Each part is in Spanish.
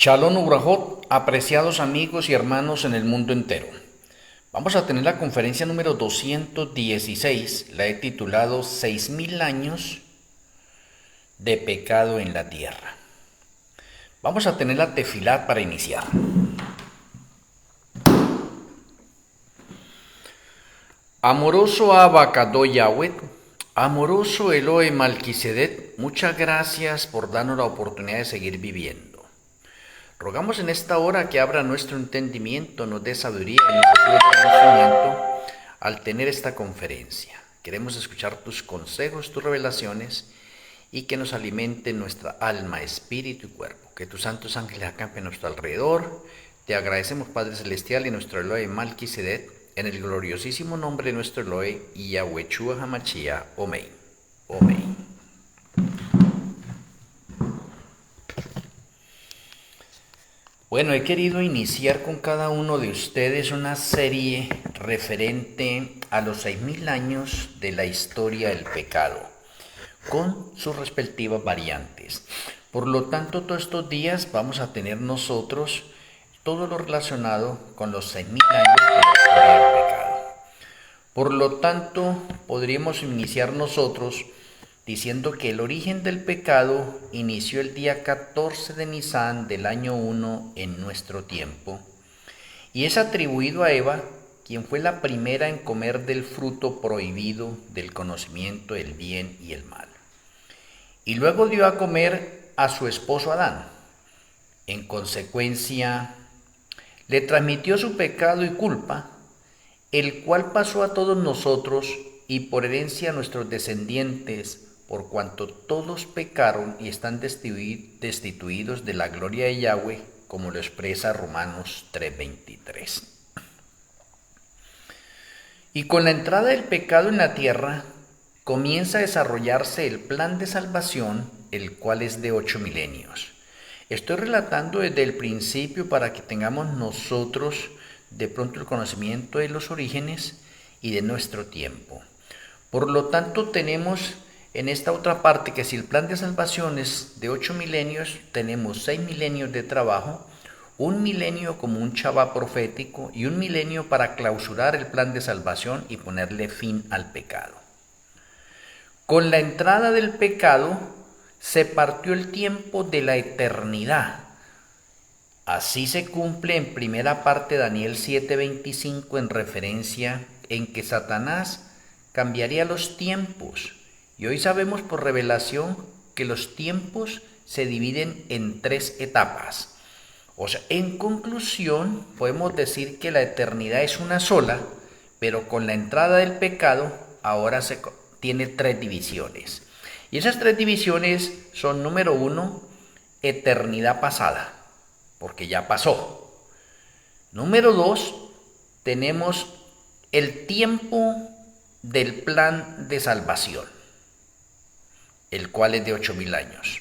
Shalom Ubrajot, apreciados amigos y hermanos en el mundo entero. Vamos a tener la conferencia número 216, la he titulado 6000 años de pecado en la tierra. Vamos a tener la tefilat para iniciar. Amoroso Abacadó Yahweh, amoroso Elohe Malquisedec, muchas gracias por darnos la oportunidad de seguir viviendo. Rogamos en esta hora que abra nuestro entendimiento, nos dé sabiduría y nos ayude conocimiento al tener esta conferencia. Queremos escuchar tus consejos, tus revelaciones y que nos alimente nuestra alma, espíritu y cuerpo. Que tus santos ángeles acampen a nuestro alrededor. Te agradecemos, Padre Celestial, y nuestro Elohe Malquisedec, en el gloriosísimo nombre de nuestro Elohe, Yahwehshua Hamashia. Amén. Amén. Bueno, he querido iniciar con cada uno de ustedes una serie referente a los 6000 años de la historia del pecado, con sus respectivas variantes. Por lo tanto, todos estos días vamos a tener nosotros todo lo relacionado con los 6000 años de la historia del pecado. Por lo tanto, podríamos iniciar nosotros diciendo que el origen del pecado inició el día 14 de Nisan del año 1 en nuestro tiempo, y es atribuido a Eva, quien fue la primera en comer del fruto prohibido del conocimiento del bien y el mal. Y luego dio a comer a su esposo Adán. En consecuencia, le transmitió su pecado y culpa, el cual pasó a todos nosotros y por herencia a nuestros descendientes, por cuanto todos pecaron y están destituidos de la gloria de Yahweh, como lo expresa Romanos 3:23. Y con la entrada del pecado en la tierra, comienza a desarrollarse el plan de salvación, el cual es de 8 milenios. Estoy relatando desde el principio para que tengamos nosotros de pronto el conocimiento de los orígenes y de nuestro tiempo. Por lo tanto, tenemos en esta otra parte que si el plan de salvación es de 8 milenios, tenemos 6 milenios de trabajo, un milenio como un Shabbat profético y un milenio para clausurar el plan de salvación y ponerle fin al pecado. Con la entrada del pecado se partió el tiempo de la eternidad. Así se cumple en primera parte Daniel 7:25 en referencia en que Satanás cambiaría los tiempos. Y hoy sabemos por revelación que los tiempos se dividen en 3 etapas. O sea, en conclusión, podemos decir que la eternidad es una sola, pero con la entrada del pecado ahora tiene 3 divisiones. Y esas 3 divisiones son, número 1, eternidad pasada, porque ya pasó. Número 2, tenemos el tiempo del plan de salvación, el cual es de 8000 años.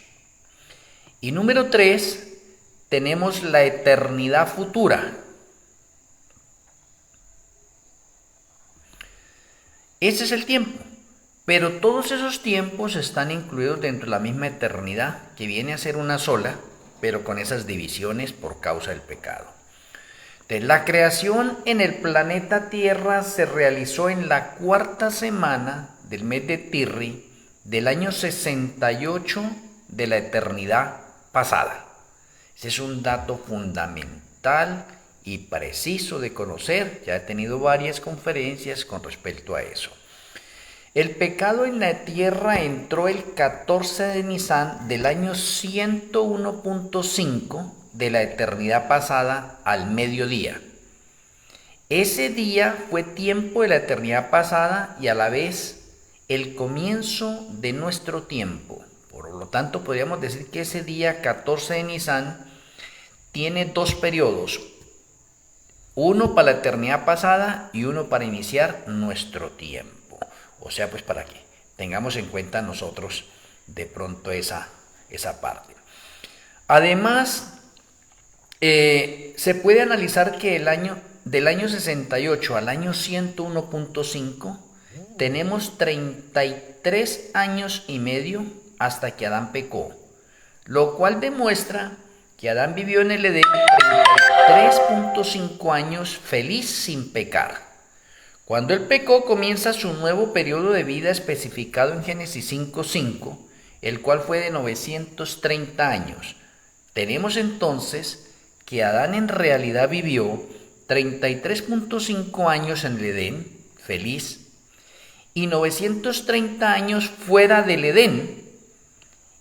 Y número 3, tenemos la eternidad futura. Ese es el tiempo, pero todos esos tiempos están incluidos dentro de la misma eternidad, que viene a ser una sola, pero con esas divisiones por causa del pecado. Entonces, la creación en el planeta Tierra se realizó en la 4ª semana del mes de Tirri del año 68 de la eternidad pasada. Ese es un dato fundamental y preciso de conocer. Ya he tenido varias conferencias con respecto a eso. El pecado en la tierra entró el 14 de Nisan del año 101.5 de la eternidad pasada al mediodía. Ese día fue tiempo de la eternidad pasada y a la vez el comienzo de nuestro tiempo. Por lo tanto, podríamos decir que ese día 14 de Nisan tiene 2 periodos. Uno para la eternidad pasada y uno para iniciar nuestro tiempo. O sea, pues para que tengamos en cuenta nosotros de pronto esa parte. Además, se puede analizar que del año 68 al año 101.5 tenemos 33 años y medio hasta que Adán pecó, lo cual demuestra que Adán vivió en el Edén 33.5 años feliz sin pecar. Cuando él pecó comienza su nuevo periodo de vida especificado en Génesis 5:5, el cual fue de 930 años. Tenemos entonces que Adán en realidad vivió 33.5 años en el Edén, feliz, y 930 años fuera del Edén.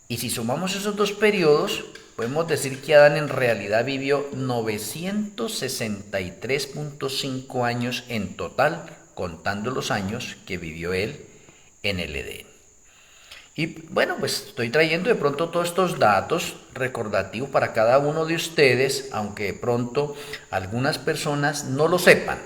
Y si sumamos esos dos periodos, podemos decir que Adán en realidad vivió 963.5 años en total, contando los años que vivió él en el Edén. Y bueno, pues estoy trayendo de pronto todos estos datos recordativos para cada uno de ustedes, aunque de pronto algunas personas no lo sepan.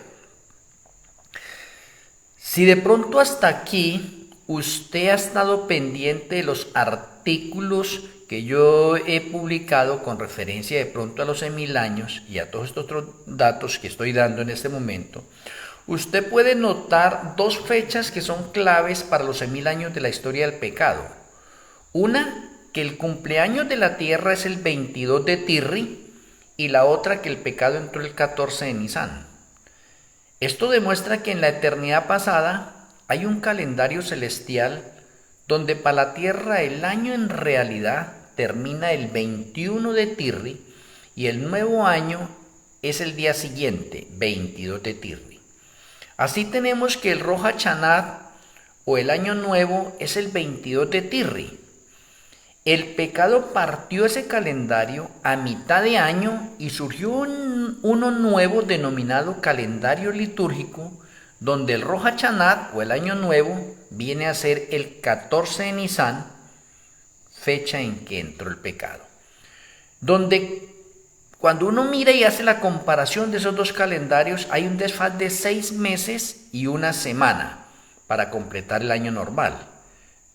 Si de pronto hasta aquí usted ha estado pendiente de los artículos que yo he publicado con referencia de pronto a los 100.000 años y a todos estos otros datos que estoy dando en este momento, usted puede notar dos fechas que son claves para los 100.000 años de la historia del pecado. Una, que el cumpleaños de la tierra es el 22 de Tirri, y la otra, que el pecado entró el 14 de Nisán. Esto demuestra que en la eternidad pasada hay un calendario celestial donde para la tierra el año en realidad termina el 21 de Tirri y el nuevo año es el día siguiente, 22 de Tirri. Así tenemos que el Rosh Hashanah o el año nuevo es el 22 de Tirri. El pecado partió ese calendario a mitad de año y surgió uno nuevo denominado calendario litúrgico, donde el Rosh Hashanah o el año nuevo viene a ser el 14 de Nisán, fecha en que entró el pecado. Donde cuando uno mira y hace la comparación de esos dos calendarios, hay un desfase de 6 meses y una semana para completar el año normal.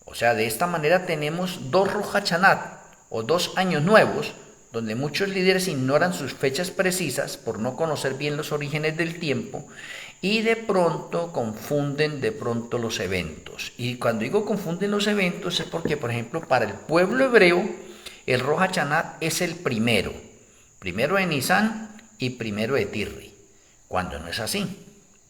O sea, de esta manera tenemos dos Rosh Hashanah o dos años nuevos, donde muchos líderes ignoran sus fechas precisas por no conocer bien los orígenes del tiempo y de pronto confunden los eventos. Y cuando digo confunden los eventos es porque, por ejemplo, para el pueblo hebreo, el Rosh Hashanah es el primero de Nisán y primero de Tirri, cuando no es así,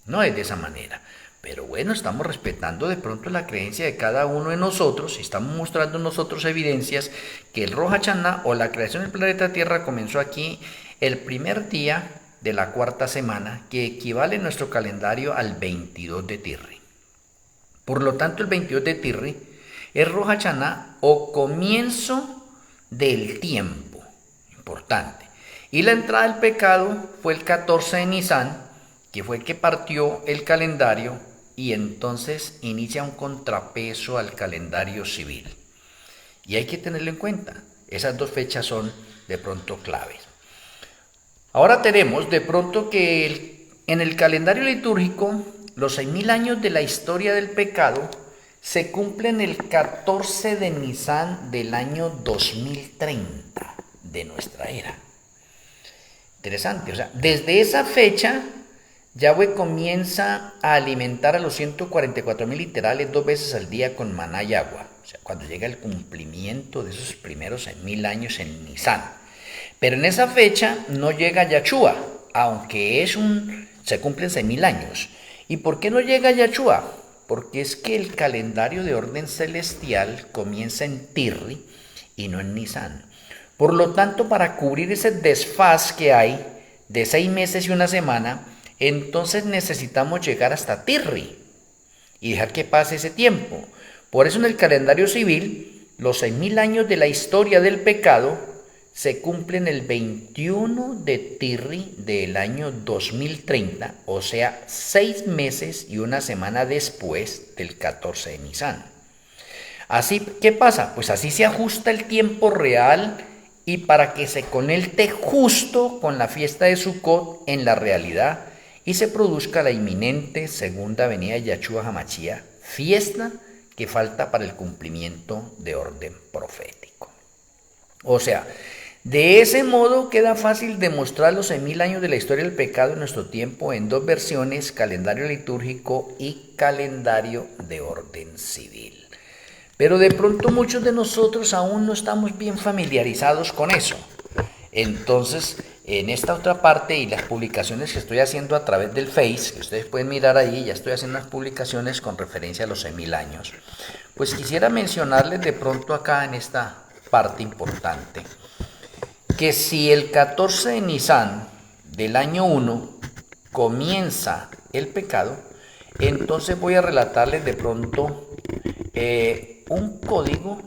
no es de esa manera. Pero bueno, estamos respetando de pronto la creencia de cada uno de nosotros y estamos mostrando nosotros evidencias que el Rosh Hashanah o la creación del planeta Tierra comenzó aquí el primer día de la cuarta semana, que equivale en nuestro calendario al 22 de Tirri. Por lo tanto, el 22 de Tirri es Rosh Hashanah o comienzo del tiempo, importante. Y la entrada del pecado fue el 14 de Nisán, que fue el que partió el calendario y entonces inicia un contrapeso al calendario civil. Y hay que tenerlo en cuenta, esas dos fechas son de pronto claves. Ahora tenemos de pronto que en el calendario litúrgico los 6.000 años de la historia del pecado se cumplen el 14 de Nisán del año 2030 de nuestra era. Interesante, o sea, desde esa fecha Yahweh comienza a alimentar a los 144.000 literales 2 veces al día con maná y agua. O sea, cuando llega el cumplimiento de esos primeros 6.000 años en Nisán. Pero en esa fecha no llega Yahshua, aunque se cumplen 6.000 años. ¿Y por qué no llega Yahshua? Porque es que el calendario de orden celestial comienza en Tirri y no en Nisán. Por lo tanto, para cubrir ese desfase que hay de 6 meses y una semana, entonces necesitamos llegar hasta Tirri y dejar que pase ese tiempo. Por eso en el calendario civil, los 6.000 años de la historia del pecado se cumplen el 21 de Tirri del año 2030, o sea, 6 meses y una semana después del 14 de Nisán. Así, ¿qué pasa? Pues así se ajusta el tiempo real y para que se conecte justo con la fiesta de Sukkot en la realidad y se produzca la inminente segunda venida de Yahshua HaMashiach, fiesta que falta para el cumplimiento de orden profético. O sea, de ese modo queda fácil demostrar los 6.000 años de la historia del pecado en nuestro tiempo en dos versiones, calendario litúrgico y calendario de orden civil. Pero de pronto muchos de nosotros aún no estamos bien familiarizados con eso. Entonces, en esta otra parte y las publicaciones que estoy haciendo a través del Face, que ustedes pueden mirar ahí, ya estoy haciendo unas publicaciones con referencia a los 6.000 años. Pues quisiera mencionarles de pronto acá en esta parte importante, que si el 14 de Nisan del año 1 comienza el pecado, entonces voy a relatarles de pronto un código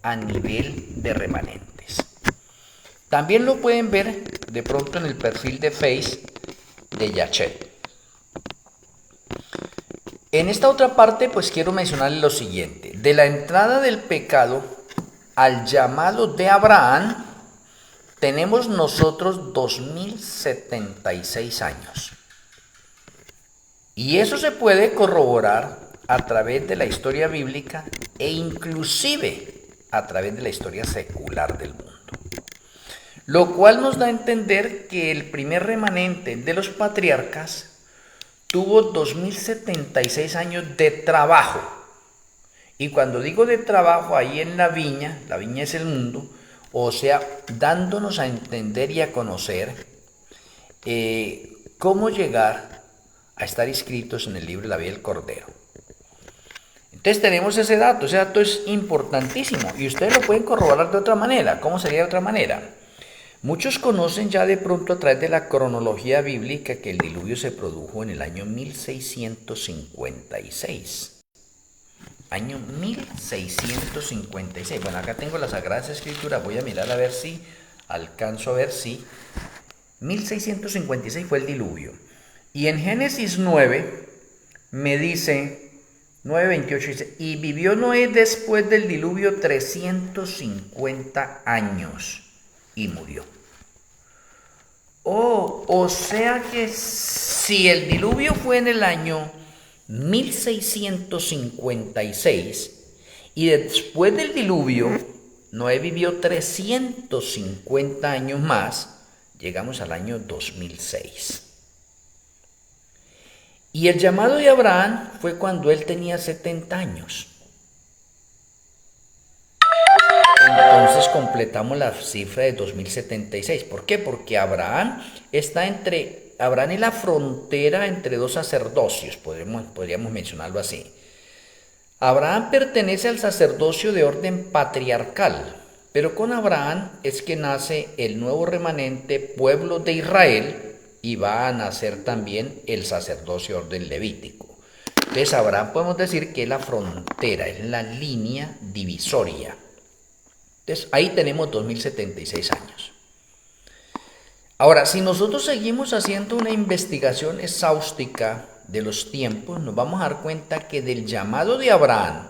a nivel de remanentes. También lo pueden ver de pronto en el perfil de Face de Yachet. En esta otra parte pues quiero mencionarles lo siguiente. De la entrada del pecado al llamado de Abraham tenemos nosotros 2076 años. Y eso se puede corroborar a través de la historia bíblica e inclusive a través de la historia secular del mundo. Lo cual nos da a entender que el primer remanente de los patriarcas tuvo 2076 años de trabajo. Y cuando digo de trabajo, ahí en la viña es el mundo, o sea, dándonos a entender y a conocer cómo llegar a estar inscritos en el libro de la vida del Cordero. Entonces tenemos ese dato es importantísimo y ustedes lo pueden corroborar de otra manera. ¿Cómo sería de otra manera? Muchos conocen ya de pronto a través de la cronología bíblica que el diluvio se produjo en el año 1656. Año 1656. Bueno, acá tengo las Sagradas Escrituras. Voy a mirar a ver si alcanzo a ver si 1656 fue el diluvio. Y en Génesis 9 me dice, 9:28 dice, y vivió Noé después del diluvio 350 años y murió. O sea que si el diluvio fue en el año 1656 y después del diluvio Noé vivió 350 años más, llegamos al año 2006. Y el llamado de Abraham fue cuando él tenía 70 años. Entonces completamos la cifra de 2076. ¿Por qué? Porque Abraham es la frontera entre dos sacerdocios, podríamos mencionarlo así. Abraham pertenece al sacerdocio de orden patriarcal, pero con Abraham es que nace el nuevo remanente pueblo de Israel y va a nacer también el sacerdocio de orden levítico. Entonces Abraham podemos decir que es la frontera, es la línea divisoria. Entonces ahí tenemos 2076 años. Ahora, si nosotros seguimos haciendo una investigación exhaustiva de los tiempos, nos vamos a dar cuenta que del llamado de Abraham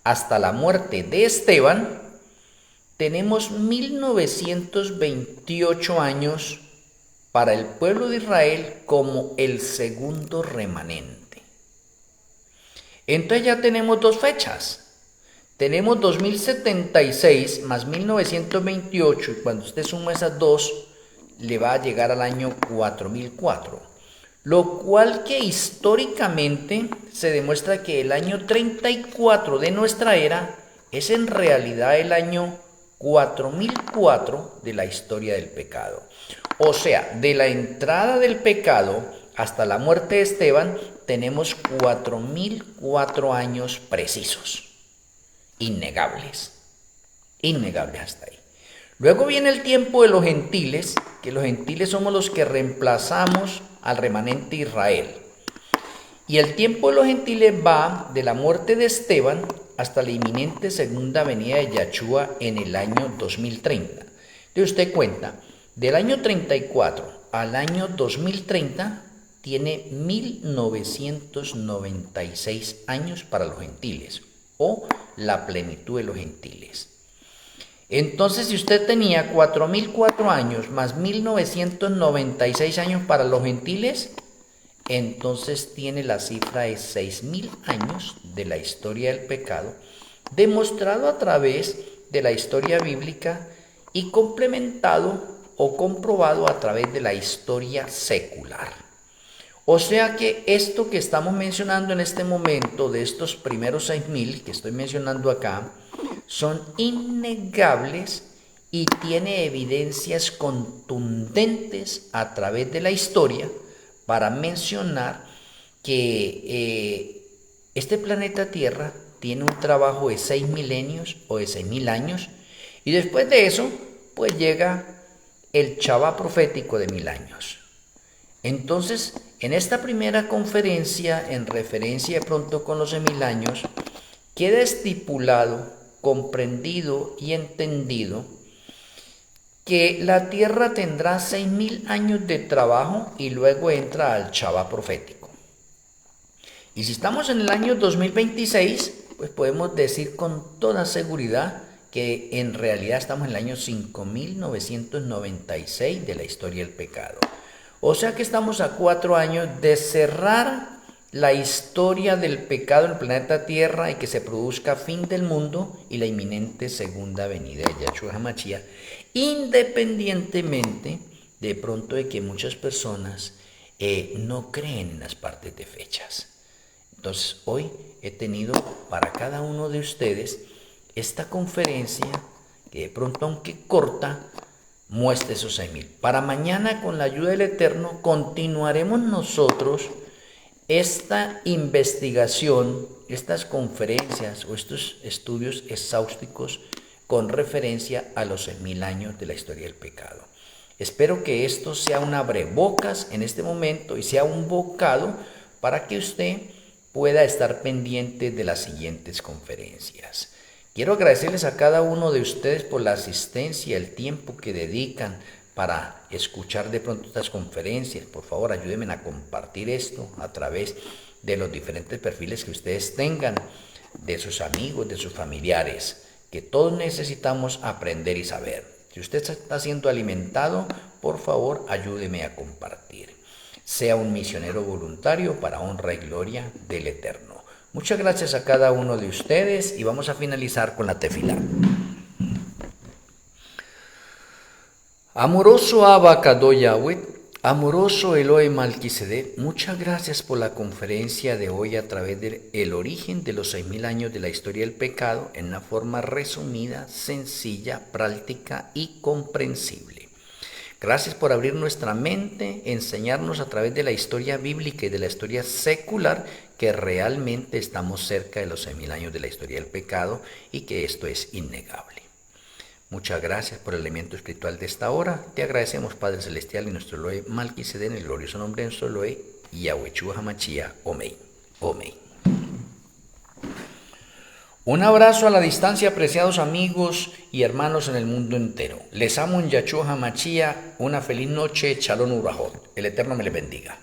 hasta la muerte de Esteban, tenemos 1928 años para el pueblo de Israel como el segundo remanente. Entonces ya tenemos dos fechas. Tenemos 2076 más 1928 y cuando usted suma esas dos, le va a llegar al año 4004. Lo cual que históricamente se demuestra que el año 34 de nuestra era es en realidad el año 4004 de la historia del pecado. O sea, de la entrada del pecado hasta la muerte de Esteban tenemos 4004 años precisos. Innegables hasta ahí. Luego viene el tiempo de los gentiles, que los gentiles somos los que reemplazamos al remanente Israel. Y el tiempo de los gentiles va de la muerte de Esteban hasta la inminente segunda venida de Yahshua en el año 2030. Entonces usted cuenta, del año 34 al año 2030 tiene 1996 años para los gentiles, o la plenitud de los gentiles. Entonces, si usted tenía 4004 años más 1996 años para los gentiles, entonces tiene la cifra de 6000 años de la historia del pecado, demostrado a través de la historia bíblica y complementado o comprobado a través de la historia secular. O sea que esto que estamos mencionando en este momento, de estos primeros 6000 que estoy mencionando acá, son innegables y tiene evidencias contundentes a través de la historia para mencionar que este planeta Tierra tiene un trabajo de 6 milenios o de 6.000 años, y después de eso pues llega el Shabbat profético de 1.000 años. Entonces, en esta primera conferencia, en referencia de pronto con los 6.000 años, queda estipulado, comprendido y entendido que la Tierra tendrá 6.000 años de trabajo y luego entra al Shabbat profético. Y si estamos en el año 2026, pues podemos decir con toda seguridad que en realidad estamos en el año 5.996 de la historia del pecado. O sea que estamos a 4 años de cerrar la historia del pecado en el planeta Tierra y que se produzca fin del mundo y la inminente segunda venida de Yahshua HaMashiach, independientemente de pronto de que muchas personas no creen en las partes de fechas. Entonces hoy he tenido para cada uno de ustedes esta conferencia que de pronto, aunque corta, muestre esos 6.000. Para mañana, con la ayuda del Eterno, continuaremos nosotros esta investigación, estas conferencias o estos estudios exhaustivos con referencia a los 6.000 años de la historia del pecado. Espero que esto sea un abrebocas en este momento y sea un bocado para que usted pueda estar pendiente de las siguientes conferencias. Quiero agradecerles a cada uno de ustedes por la asistencia, el tiempo que dedican para escuchar de pronto estas conferencias. Por favor, ayúdenme a compartir esto a través de los diferentes perfiles que ustedes tengan, de sus amigos, de sus familiares, que todos necesitamos aprender y saber. Si usted está siendo alimentado, por favor, ayúdeme a compartir. Sea un misionero voluntario para honra y gloria del Eterno. Muchas gracias a cada uno de ustedes y vamos a finalizar con la tefilá. Amoroso Abba Kadosh Yahweh, amoroso Elohe Malquisedec, muchas gracias por la conferencia de hoy a través del origen de los 6.000 años de la historia del pecado en una forma resumida, sencilla, práctica y comprensible. Gracias por abrir nuestra mente, enseñarnos a través de la historia bíblica y de la historia secular que realmente estamos cerca de los 6.000 años de la historia del pecado y que esto es innegable. Muchas gracias por el alimento espiritual de esta hora. Te agradecemos, Padre Celestial, y nuestro Elohe Malquisedec, en el glorioso nombre de nuestro Elohe, Yahweh HaMashiach. Amén. Amén. Un abrazo a la distancia, apreciados amigos y hermanos en el mundo entero. Les amo en Yahshua HaMashiach. Una feliz noche. Shalom Urahot. El Eterno me les bendiga.